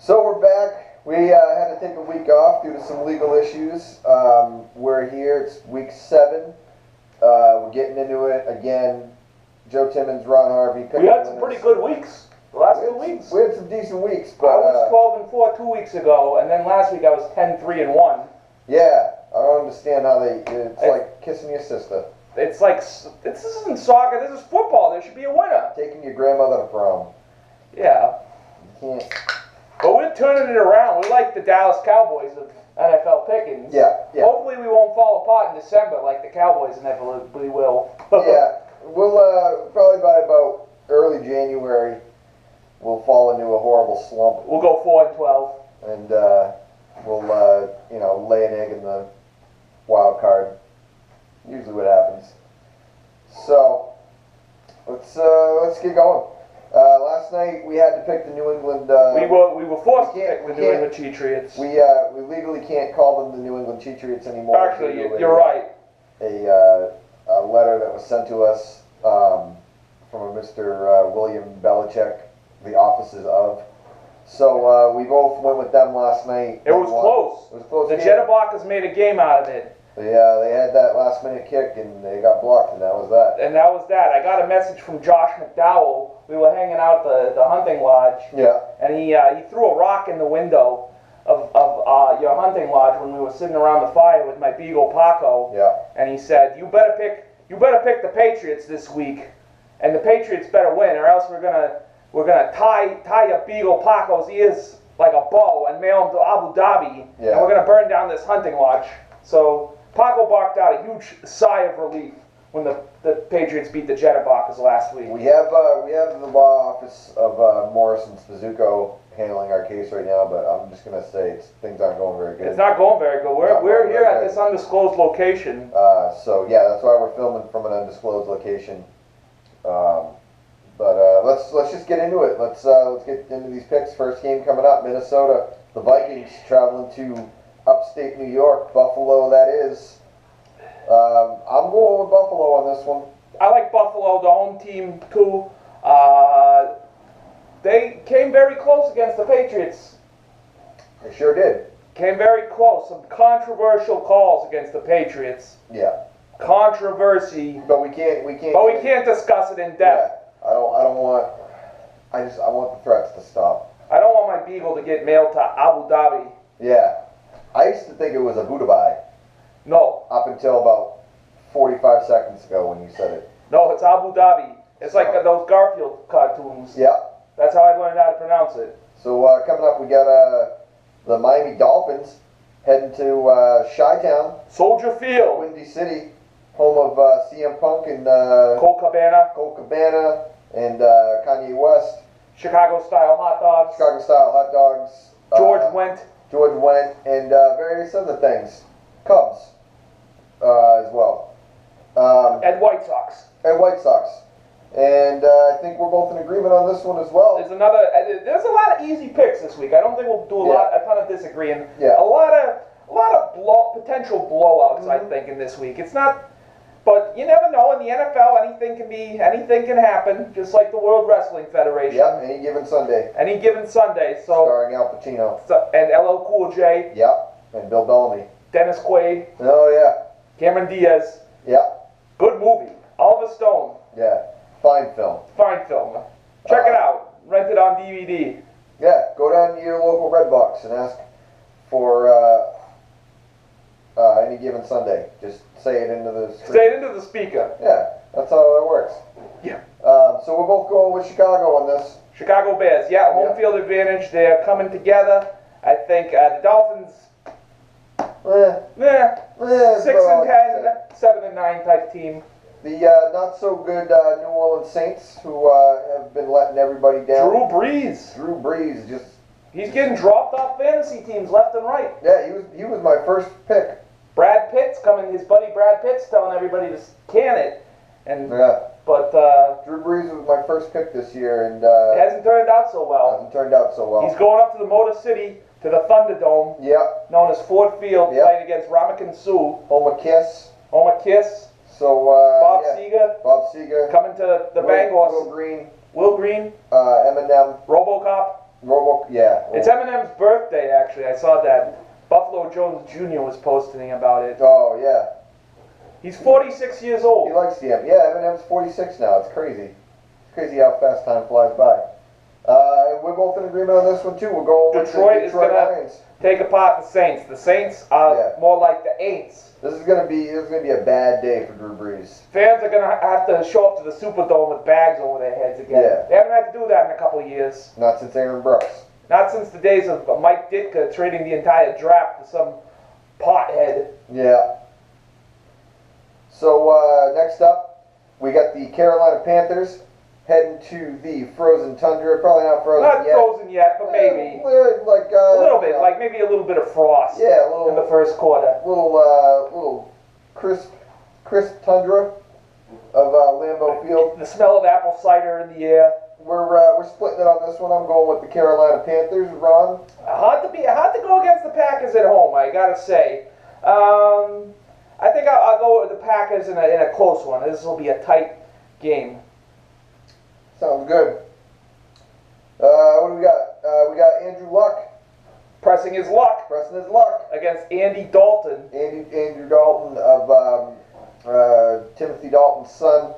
So we're back. We had to take a week off due to some legal issues. We're here. It's week 7. We're getting into it again. Joe Timmons, Ron Harvey. Pickin. We had some pretty good weeks. The last 2 weeks. We had some decent weeks. But, I was 12-4 2 weeks ago, and then last week I was 10-3-1. Yeah, I don't understand how it's like kissing your sister. It's like, this isn't soccer, this is football. There should be a winner. Taking your grandmother to prom. Yeah. You can't. But we're turning it around. We're like the Dallas Cowboys of NFL Pickins. Yeah. Hopefully we won't fall apart in December like the Cowboys inevitably will. Yeah. We'll probably by about early January, we'll fall into a horrible slump. We'll go 4-12. And we'll lay an egg in the wild card. Usually what happens. So let's get going. Last night we had to pick the New England. We were forced to pick the New England Cheatriots. We legally can't call them the New England Cheatriots anymore. Actually, you're right. A letter that was sent to us from a Mr. William Belichick, the offices of. So we both went with them last night. It was close. It was close. The Jetterbockers made a game out of it. They had that last minute kick and they got blocked, and that was that. And that was that. I got a message from Josh McDowell. We were hanging out at the hunting lodge. Yeah. And he threw a rock in the window of your hunting lodge when we were sitting around the fire with my beagle Paco. Yeah. And he said, "You better pick the Patriots this week, and the Patriots better win, or else we're gonna tie your beagle Paco's ears like a bow and mail him to Abu Dhabi, Yeah. and we're gonna burn down this hunting lodge." So Paco barked out a huge sigh of relief when the Patriots beat the Jetterbockers last week. We have the law office of Morrison Spazuko handling our case right now, but I'm just gonna say things aren't going very good. It's not going very good. We're here at this undisclosed location. So yeah, that's why we're filming from an undisclosed location. But let's just get into it. Let's get into these picks. First game coming up: Minnesota. The Vikings traveling to upstate New York, Buffalo. That is. I'm going with Buffalo on this one. I like Buffalo, the home team too. They came very close against the Patriots. They sure did. Came very close. Some controversial calls against the Patriots. Yeah. Controversy. But we can't. But we can't discuss it in depth. Yeah. I want the threats to stop. I don't want my beagle to get mailed to Abu Dhabi. Yeah. I used to think it was Abu Dhabi. No. Up until about 45 seconds ago when you said it. No, it's Abu Dhabi. It's like those Garfield cartoons. Yeah. That's how I learned how to pronounce it. So coming up, we got the Miami Dolphins heading to Chi-Town, Soldier Field. Windy City, home of CM Punk and Cole Cabana and Kanye West. Chicago-style hot dogs. Chicago-style hot dogs. George Wendt, and various other things. Cubs as well. And White Sox. And White Sox. And I think we're both in agreement on this one as well. There's a lot of easy picks this week. I don't think we'll do a ton of disagreeing. Yeah. A lot of potential blowouts. I think in this week. It's not, but you never know. In the NFL, anything can happen. Just like the World Wrestling Federation. Yeah. Any given Sunday. Any given Sunday. So. Starring Al Pacino. And LL Cool J. Yeah. And Bill Bellamy. Dennis Quaid. Oh yeah. Cameron Diaz. Yeah. Good movie. Oliver Stone. Yeah. Fine film. Fine film. Check it out. Rent it on DVD. Yeah. Go down to your local Redbox and ask for any given Sunday. Just say it into the screen. Say it into the speaker. Yeah. That's how that works. Yeah. So we're both going with Chicago on this. Chicago Bears. Yeah. Home field advantage. They're coming together. I think the Dolphins. 6-10, 7-9 type team. The not so good New Orleans Saints, who have been letting everybody down. Drew Brees just. He's getting dropped off fantasy teams left and right. Yeah, he was my first pick. Brad Pitt's coming. His buddy Brad Pitt's telling everybody to can it. And but Drew Brees was my first pick this year, and it hasn't turned out so well. He's going up to the Motor City, to the Thunderdome. Yep. Known as Ford Field, playing against Ramakan Sue. Home of Kiss. So Bob Seger. Coming to the Bangor. Will Green. Eminem. RoboCop. Yeah. It's Eminem's birthday, actually. I saw that. Buffalo Jones Jr. was posting about it. Oh, yeah. He's 46 years old. He likes the M. Yeah, Eminem's 46 now. It's crazy. It's crazy how fast time flies by. We're both in agreement on this one, too. We're going with Detroit the is going to take apart the Saints. The Saints are more like the Aints. This is gonna be a bad day for Drew Brees. Fans are gonna have to show up to the Superdome with bags over their heads again. Yeah. They haven't had to do that in a couple of years. Not since Aaron Brooks. Not since the days of Mike Ditka trading the entire draft to some pothead. Yeah. So next up, we got the Carolina Panthers heading to the frozen tundra. Probably not frozen Not yet. frozen yet, but maybe. Like a little bit, like maybe a little bit of frost. Yeah, a little in the first quarter. Little crisp tundra of Lambeau Field. The smell of apple cider in the air. We're splitting it on this one. I'm going with the Carolina Panthers. Ron? Hard to go against the Packers at home, I gotta say. I think I'll go with the Packers in a close one. This will be a tight game. Sounds good. What do we got? We got Andrew Luck. Pressing his luck against Andy Dalton. Andrew Dalton of Timothy Dalton's son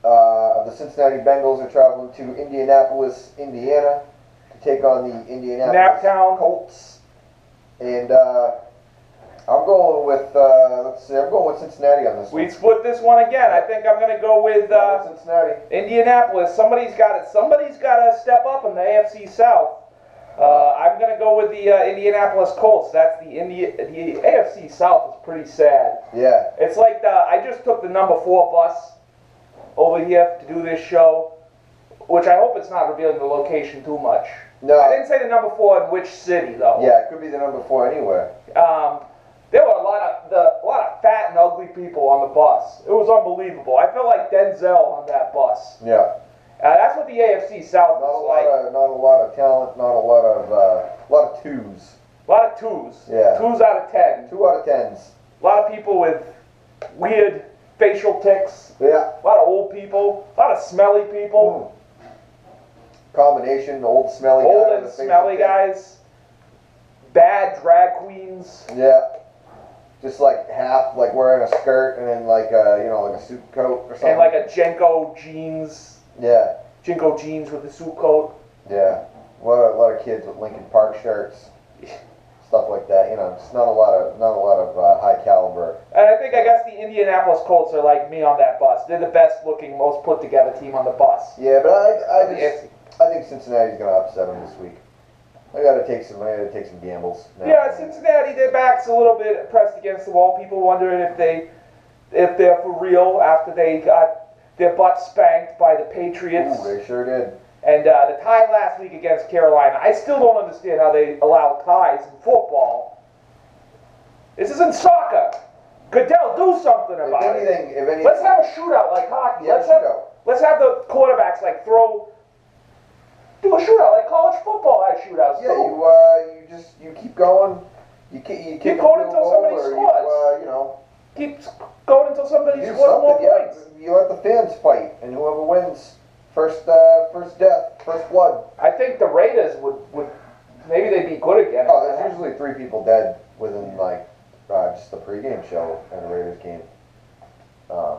of the Cincinnati Bengals are traveling to Indianapolis, Indiana to take on the Indianapolis Naptown Colts. And I'm going with I'm going with Cincinnati on this one. We split this one again. I think I'm going to go with Cincinnati. Indianapolis. Somebody's got to step up in the AFC South. I'm going to go with the Indianapolis Colts. That's the AFC South is pretty sad. Yeah. It's like I just took the number 4 bus over here to do this show, which I hope it's not revealing the location too much. No. I didn't say the number 4 in which city though. Yeah, it could be the number 4 anywhere. There were a lot of fat and ugly people on the bus. It was unbelievable. I felt like Denzel on that bus. Yeah. That's what the AFC South is like. Not a lot of talent. Not a lot of twos. A lot of twos. Yeah. 2s out of 10. 2 out of 10s. A lot of people with weird facial tics. Yeah. A lot of old people. A lot of smelly people. Combination, old smelly old and smelly guys. Bad drag queens. Yeah. Just like half, like wearing a skirt and then like a suit coat or something. And like a Jenko jeans. Yeah. Jenko jeans with a suit coat. Yeah. A lot of kids with Linkin Park shirts. Stuff like that. Just not a lot of high caliber. And I guess the Indianapolis Colts are like me on that bus. They're the best looking, most put together team on the bus. Yeah, but I think Cincinnati's gonna upset them this week. I gotta take some gambles. Now. Yeah, Cincinnati, their back's a little bit pressed against the wall. People wondering if they're for real after they got their butt spanked by the Patriots. Ooh, they sure did. And the tie last week against Carolina. I still don't understand how they allow ties in football. This isn't soccer. Goodell, do something about it. If anything, let's have a shootout like hockey. Yeah, Let's have the quarterbacks do a shootout like college football has shootouts. Yeah, you keep going. You keep going until somebody scores. Keep going until somebody scores more points. You let the fans fight, and whoever wins, first death, first blood. I think the Raiders would maybe they'd be good again. Oh, there's usually 3 people dead within just the pregame show at a Raiders game.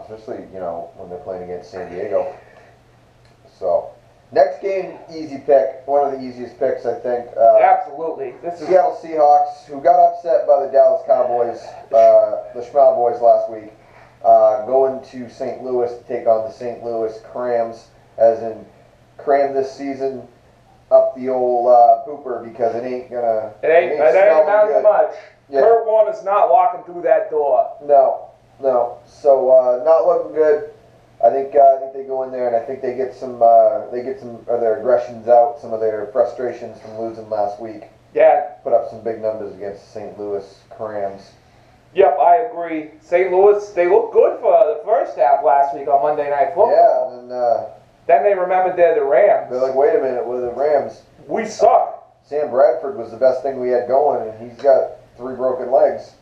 Especially when they're playing against San Diego. So. Next game, easy pick. One of the easiest picks, I think. Absolutely. Seattle Seahawks, who got upset by the Dallas Cowboys, the Schmal Boys last week, going to St. Louis to take on the St. Louis Crams, as in cram this season up the old pooper because it ain't gonna. It ain't amounting much. Yeah. Kurt Warner's not walking through that door. No. So not looking good. I think they go in there and I think they get some of their aggressions out, some of their frustrations from losing last week. Yeah. Put up some big numbers against the St. Louis Crams. Yep, I agree. St. Louis, they looked good for the first half last week on Monday Night Football. Yeah, and then they remembered they're the Rams. They're like, wait a minute, we're the Rams. We suck. Sam Bradford was the best thing we had going, and he's got 3 broken legs.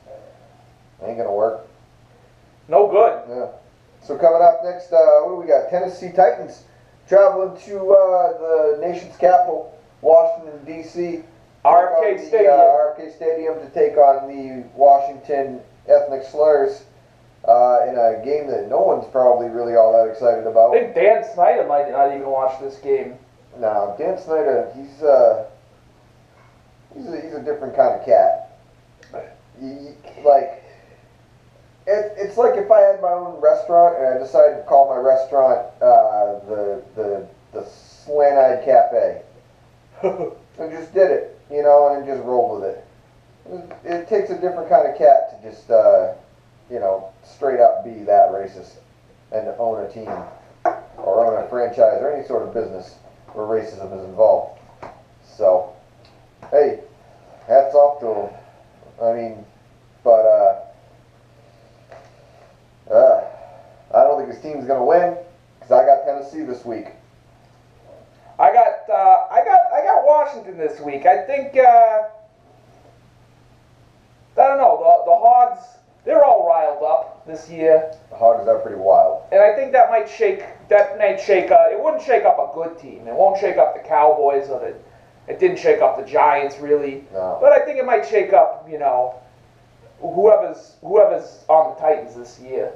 Ain't gonna work. No good. Yeah. So coming up next, what do we got? Tennessee Titans traveling to the nation's capital, Washington, in D.C. RFK Stadium. RFK Stadium to take on the Washington Ethnic Slurs in a game that no one's probably really all that excited about. I think Dan Snyder might not even watch this game. No, Dan Snyder, he's a different kind of cat. It's like if I had my own restaurant and I decided to call my restaurant the Slant-Eyed Cafe. I just did it, and just rolled with it. It takes a different kind of cat to just, straight up be that racist and to own a team or own a franchise or any sort of business where racism is involved. So, hey, hats off to him. I mean, but I don't think his team's gonna win because I got Tennessee this week. I got Washington this week. I think I don't know, the Hogs, they're all riled up this year. The Hogs are pretty wild. And I think that might shake it wouldn't shake up a good team. It won't shake up the Cowboys it didn't shake up the Giants really. No. But I think it might shake up, whoever's on the Titans this year.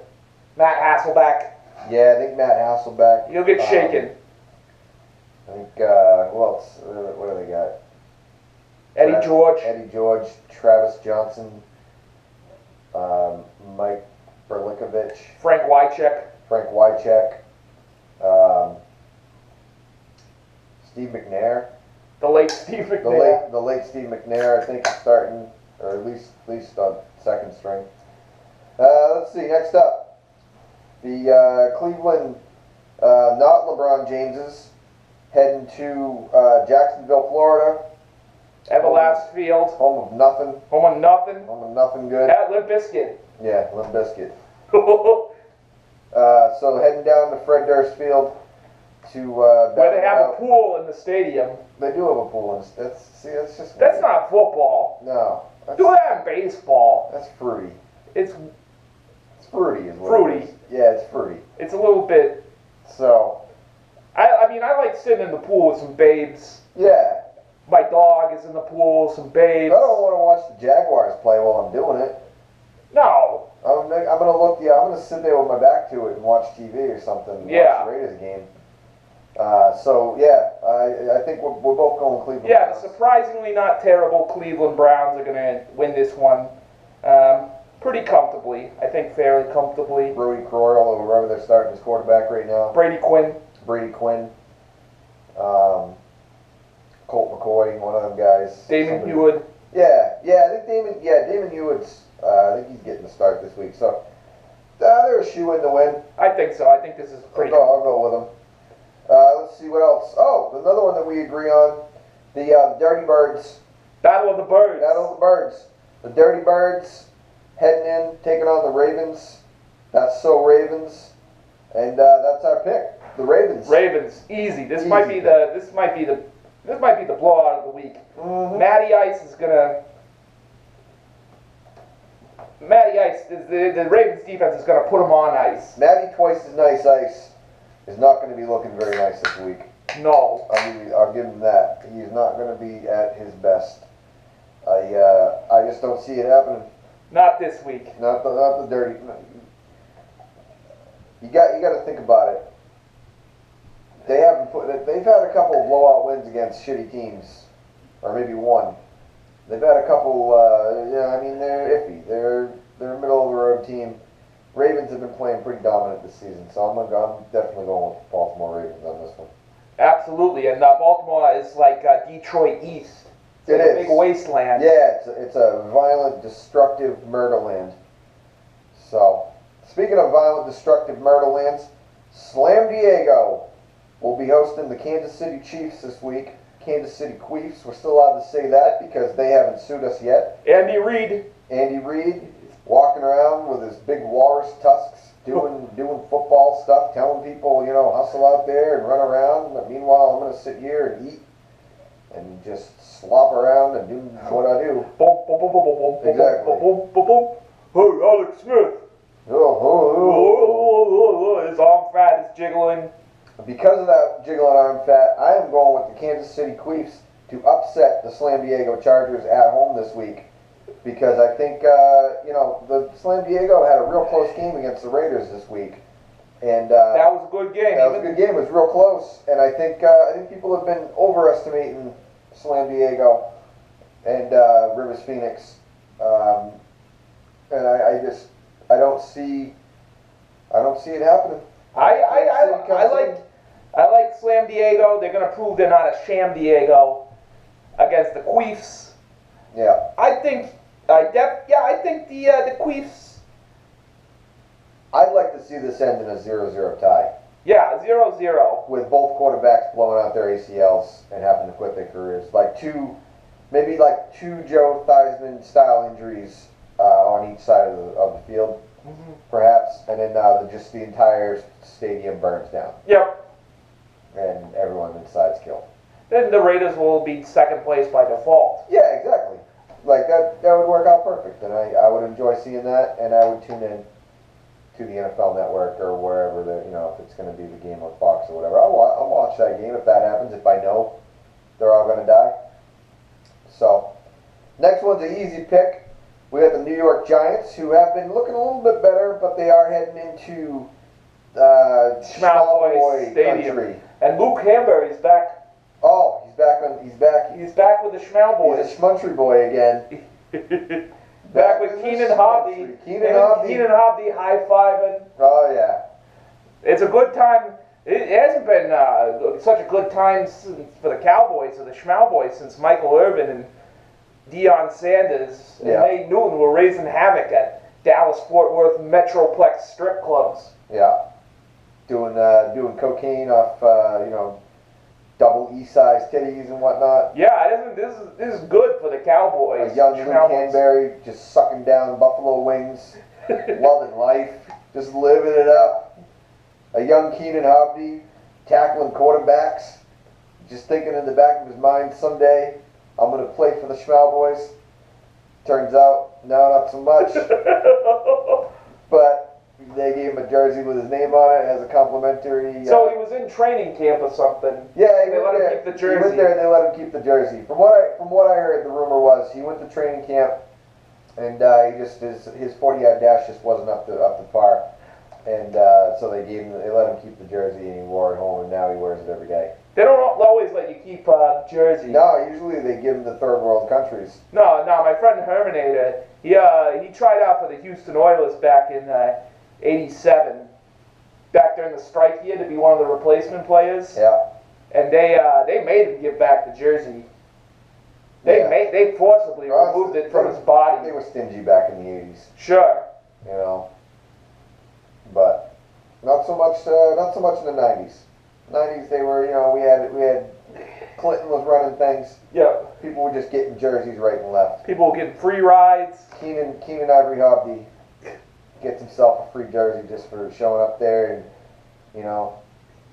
Matt Hasselbeck. Yeah, I think Matt Hasselbeck. He'll get shaken. I think, who else? What do they got? Eddie George. Eddie George, Travis Johnson, Mike Berlikovich, Frank Wycheck. Steve McNair. The late Steve McNair. The late Steve McNair, I think, is starting, or at least on second string. Let's see, next up. The Cleveland, not LeBron Jameses, heading to Jacksonville, Florida. Everlast Field. Home of nothing. Home of nothing. Home of nothing good. At Limp Bizkit. Yeah, Limp Bizkit. So heading down to Fred Durst Field to where they have a pool in the stadium. They do have a pool. That's just. That's not football. No. Do that in baseball. That's fruity. It's fruity, is what fruity. It is. Yeah, it's fruity. It's a little bit. So. I mean, I like sitting in the pool with some babes. Yeah. My dog is in the pool, some babes. I don't want to watch the Jaguars play while I'm doing it. No. I'm gonna sit there with my back to it and watch TV or something. And watch the Raiders game. So yeah, I think we're both going Cleveland. Yeah, Browns. the surprisingly not terrible Cleveland Browns are gonna win this one, pretty comfortably. I think fairly comfortably. Brody Croyle, or whoever they're starting as quarterback right now. Brady Quinn. Colt McCoy, one of them guys. Damon Hewitt. Yeah, I think Damon Hewitt's. I think he's getting the start this week. So they're a shoe in to win. I think so. I think this is pretty. I'll go with them. Let's see what else. Oh, another one that we agree on. The Dirty Birds. Battle of the Birds. The Dirty Birds heading in, taking on the Ravens. That's so Ravens, and that's our pick. The Ravens. Ravens, easy. This might be the blowout of the week. Mm-hmm. Matty Ice, the Ravens defense is gonna put him on ice. Matty Twice as Nice Ice is not going to be looking very nice this week. No. I'll give him that. He is not going to be at his best. I just don't see it happening. Not this week. Not the dirty. You got to think about it. They've had a couple of blowout wins against shitty teams, or maybe one. They've had a couple. They're iffy. They're a middle of the road team. Ravens have been playing pretty dominant this season, so I'm definitely going with Baltimore Ravens on this one. Absolutely, and Baltimore is like Detroit East. It's a big wasteland. Yeah, it's a violent, destructive murderland. So, speaking of violent, destructive murderlands, Slam Diego will be hosting the Kansas City Chiefs this week. Kansas City Queefs. We're still allowed to say that because they haven't sued us yet. Andy Reid. Walking around with his big walrus tusks, doing football stuff, telling people, hustle out there and run around. But meanwhile, I'm going to sit here and eat and just slop around and do what I do. Exactly. Hey, Alex Smith. His arm fat is jiggling. Because of that jiggling arm fat, I am going with the Kansas City Queefs to upset the Slam Diego Chargers at home this week, because I think the Slam Diego had a real close game against the Raiders this week, and that was a good game. That was a good game. It was real close, and I think people have been overestimating Slam Diego and Rivers Phoenix, and I don't see it happening. I like Slam Diego. They're gonna prove they're not a sham Diego against the Queefs. Yeah. I think the Queefs. I'd like to see this end in a 0-0 tie. Yeah, 0-0. With both quarterbacks blowing out their ACLs and having to quit their careers. Maybe two Joe Theismann style injuries on each side of the field, perhaps, and then just the entire stadium burns down. Yep. And everyone inside's killed. Then the Raiders will be second place by default. Yeah, exactly. Like that would work out perfect, and I would enjoy seeing that, and I would tune in to the NFL Network or wherever if it's going to be the game on Fox or whatever. I'll watch that game if that happens. If I know they're all going to die. So next one's an easy pick. We have the New York Giants, who have been looking a little bit better, but they are heading into Schmalboy Stadium. Country. And Luke Hamburger's back. Oh, he's back. He's back with the Schmalboys. He's a schmuntry boy again. Back with Keenan Hobby. Keenan Hobby high-fiving. Oh, yeah. It's a good time. It hasn't been such a good time for the Cowboys or the Schmalboys since Michael Irvin and Deion Sanders and Nate Newton were raising havoc at Dallas-Fort Worth Metroplex strip clubs. Yeah. Doing cocaine off, double E-size titties and whatnot. Yeah, this is good for the Cowboys. A young Luke Canberry just sucking down buffalo wings, loving life, just living it up. A young Keenan Hobby tackling quarterbacks, just thinking in the back of his mind, someday I'm going to play for the Schmalboys. Turns out, no, not so much. But they gave him a jersey with his name on it as a complimentary. So he was in training camp or something. Yeah, they let him keep the jersey. He went there and they let him keep the jersey. From what I heard, the rumor was he went to training camp and his 40-yard dash just wasn't up to par, and so they let him keep the jersey and he wore it home, and now he wears it every day. They don't always let you keep jersey. No, usually they give them to third world countries. No, my friend Herminator, he tried out for the Houston Oilers back in '87, back during the strike year, to be one of the replacement players. Yeah. And they made him give back the jersey. They forcibly removed it from his body. They were stingy back in the '80s. Sure. But not so much in the '90s. '90s they were, we had Clinton was running things. Yeah. People were just getting jerseys right and left. People were getting free rides. Keenan Ivory Hobby gets himself a free jersey just for showing up there and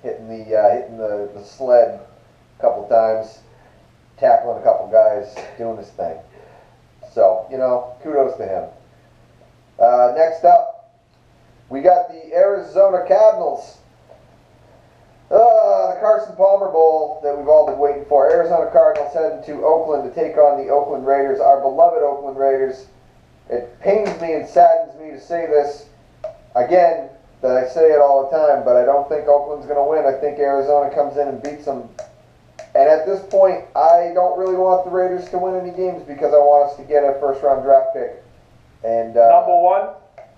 hitting the sled a couple times, tackling a couple guys, doing his thing. So kudos to him. Next up, we got the Arizona Cardinals. The Carson Palmer Bowl that we've all been waiting for. Arizona Cardinals heading to Oakland to take on the Oakland Raiders, our beloved Oakland Raiders. It pains me and saddens me to say this again, that I say it all the time, but I don't think Oakland's going to win. I think Arizona comes in and beats them. And at this point, I don't really want the Raiders to win any games because I want us to get a first-round draft pick. And number one?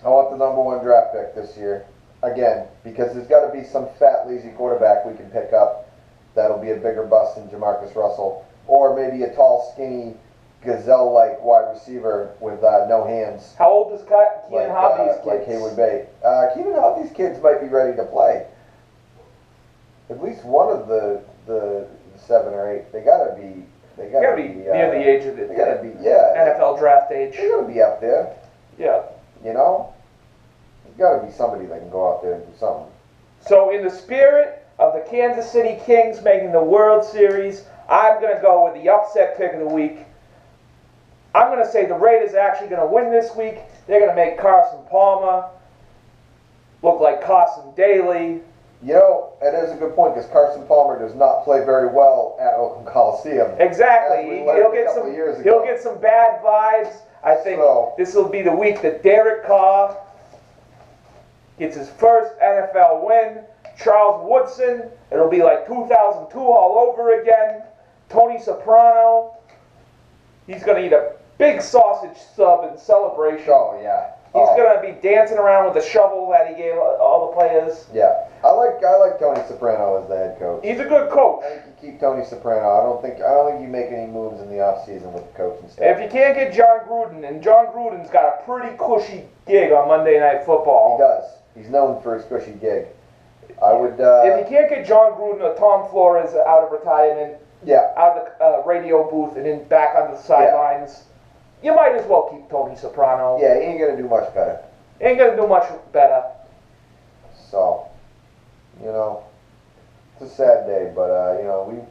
I want the number one draft pick this year. Again, because there's got to be some fat, lazy quarterback we can pick up that'll be a bigger bust than Jamarcus Russell. Or maybe a tall, skinny, gazelle-like wide receiver with no hands. How old is Keenan Hobby's kids? Like Haywood Bay. Keenan Hobby's kids might be ready to play. At least one of the 7 or 8. They gotta be near the age of the NFL draft age. They gotta be up there. Yeah. There's gotta be somebody that can go out there and do something. So in the spirit of the Kansas City Kings making the World Series, I'm gonna go with the upset pick of the week. I'm going to say the Raiders are actually going to win this week. They're going to make Carson Palmer look like Carson Daly. You know, it is a good point because Carson Palmer does not play very well at Oakland Coliseum. Exactly. He'll get some bad vibes. I think this will be the week that Derek Carr gets his first NFL win. Charles Woodson, it'll be like 2002 all over again. Tony Soprano, he's going to eat a big sausage sub in celebration. Oh, yeah. He's going to be dancing around with the shovel that he gave all the players. Yeah. I like Tony Soprano as the head coach. He's a good coach. I think you keep Tony Soprano. I don't think you make any moves in the offseason with the coaching staff. If you can't get John Gruden, and John Gruden's got a pretty cushy gig on Monday Night Football. He does. He's known for his cushy gig. I would. If you can't get John Gruden or Tom Flores out of retirement, out of the radio booth and then back on the sidelines, you might as well keep Tony Soprano. Yeah, he ain't gonna do much better. Ain't gonna do much better. So, you know, it's a sad day, but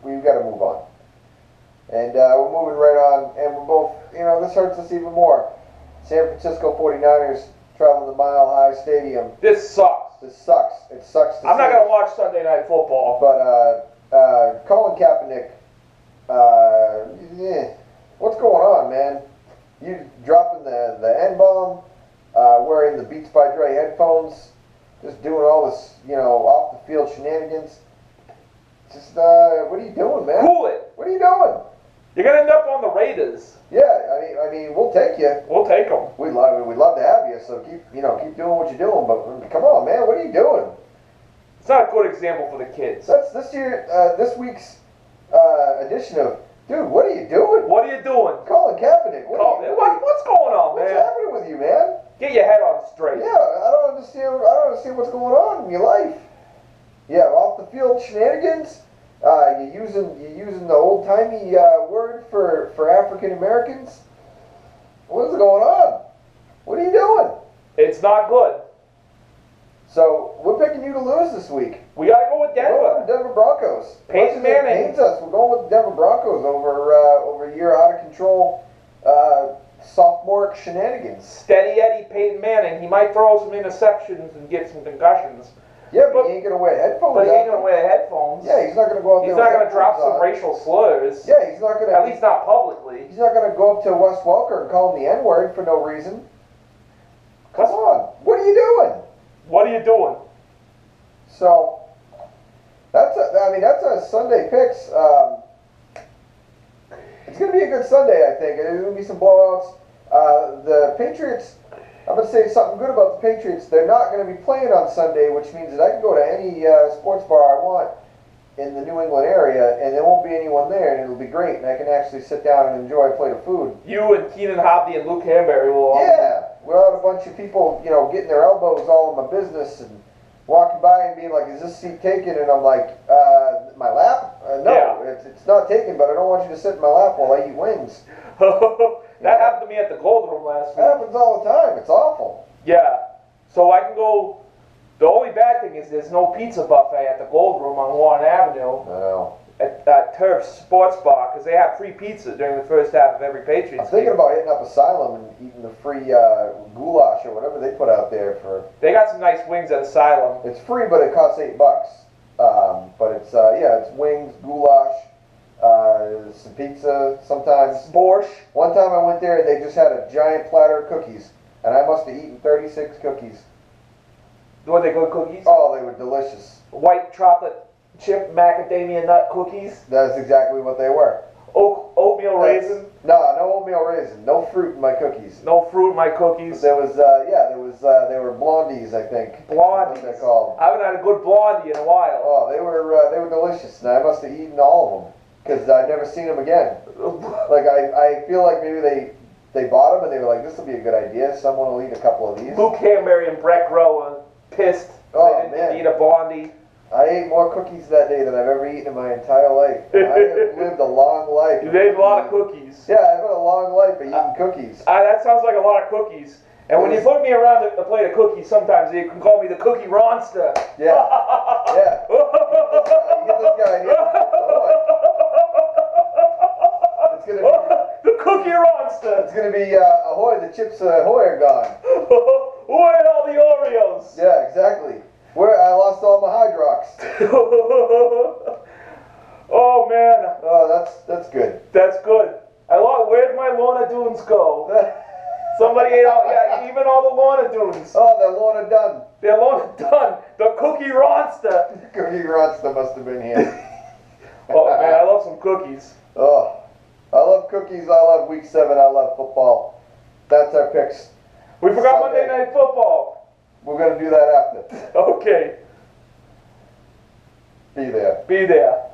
we've got to move on. And we're moving right on, and we're both, this hurts us even more. San Francisco 49ers traveling to Mile High Stadium. This sucks. This sucks. It sucks to see. I'm not gonna watch Sunday Night Football. But Colin Kaepernick, what's going on, man? You dropping the N-bomb, wearing the Beats by Dre headphones, just doing all this, off the field shenanigans. Just, what are you doing, man? Cool it. What are you doing? You're gonna end up on the Raiders. Yeah, I mean, we'll take you. We'll take them. We'd love to have you. So keep doing what you're doing. But come on, man, what are you doing? It's not a good example for the kids. That's this week's edition of, dude, what are you doing? What are you doing? Colin Kaepernick. What's going on, man? What's happening with you, man? Get your head on straight. Yeah, I don't understand what's going on in your life. Yeah, off the field shenanigans. You're using the old timey word for African Americans. What is going on? What are you doing? It's not good. So we're picking you to lose this week. We gotta go with Denver. We're going with the Denver Broncos. Peyton Manning. Pains us. We're going with the Denver Broncos over a year out of control sophomoric shenanigans. Steady Eddie Peyton Manning. He might throw some interceptions and get some concussions. Yeah, but he ain't gonna wear headphones. But he ain't gonna wear headphones. Yeah, he's not gonna go out there. He's not gonna drop some racial slurs. Yeah, he's not gonna. At least not publicly. He's not gonna go up to Wes Welker and call him the N-word for no reason. Come on, what are you doing? What are you doing? So that's a Sunday picks. It's gonna be a good Sunday, I think. There's gonna be some blowouts. The Patriots. I'm going to say something good about the Patriots. They're not going to be playing on Sunday, which means that I can go to any sports bar I want in the New England area, and there won't be anyone there, and it'll be great, and I can actually sit down and enjoy a plate of food. You and Keenan Hobbs and Luke Hamberry will all... Yeah, we'll have a bunch of people, getting their elbows all in my business and walking by and being like, is this seat taken? And I'm like, my lap? No, it's not taken, but I don't want you to sit in my lap while I eat wings. That happened to me at the Gold Room last week. That happens all the time. It's awful. Yeah. So I can go... The only bad thing is there's no pizza buffet at the Gold Room on Warren Avenue. No. At Turf's Sports Bar, because they have free pizza during the first half of every Patriots I'm thinking about hitting up Asylum and eating the free goulash or whatever they put out there for... They got some nice wings at Asylum. It's free, but it costs $8. But it's, it's wings, goulash, some pizza, sometimes Borscht. One time I went there and they just had a giant platter of cookies, and I must have eaten 36 cookies. Were they good cookies? Oh, they were delicious. White chocolate chip macadamia nut cookies. That's exactly what they were. Oatmeal raisin. No oatmeal raisin. No fruit in my cookies. No fruit in my cookies. There was, they were blondies, I think. Blondies. That's what they're called. I haven't had a good blondie in a while. Oh, they were delicious, and I must have eaten all of them because I'd never seen them again. Like I feel like maybe they bought them and they were like, this will be a good idea. Someone will eat a couple of these. Luke Hamberry and Brett Groh were pissed. Oh, they didn't eat a blondie. I ate more cookies that day than I've ever eaten in my entire life. I have lived a long life. You ate a lot of cookies. Yeah, I've had a long life of eating cookies. That sounds like a lot of cookies. And when you put me around a plate of cookies, sometimes you can call me the Cookie Ronster. Yeah. Yeah. Get this guy here. It's gonna be the Cookie Ronster. It's gonna be ahoy! The Chips Ahoy are gone. Ahoy! All the Oreos. Yeah, exactly. Where I lost all my Hydrox. Oh man. Oh, that's good. That's good. Where'd my Lorna Dunes go? Somebody ate all, yeah, even all the Lorna Dunes. Oh, they're Lorna done. They're Lorna done. The Cookie Ronster. Cookie Ronster must have been here. Oh man, I love some cookies. Oh, I love cookies. I love Week 7. I love football. That's our picks. We forgot Sunday. Monday Night Football. We're gonna do that after. Okay. Be there. Be there.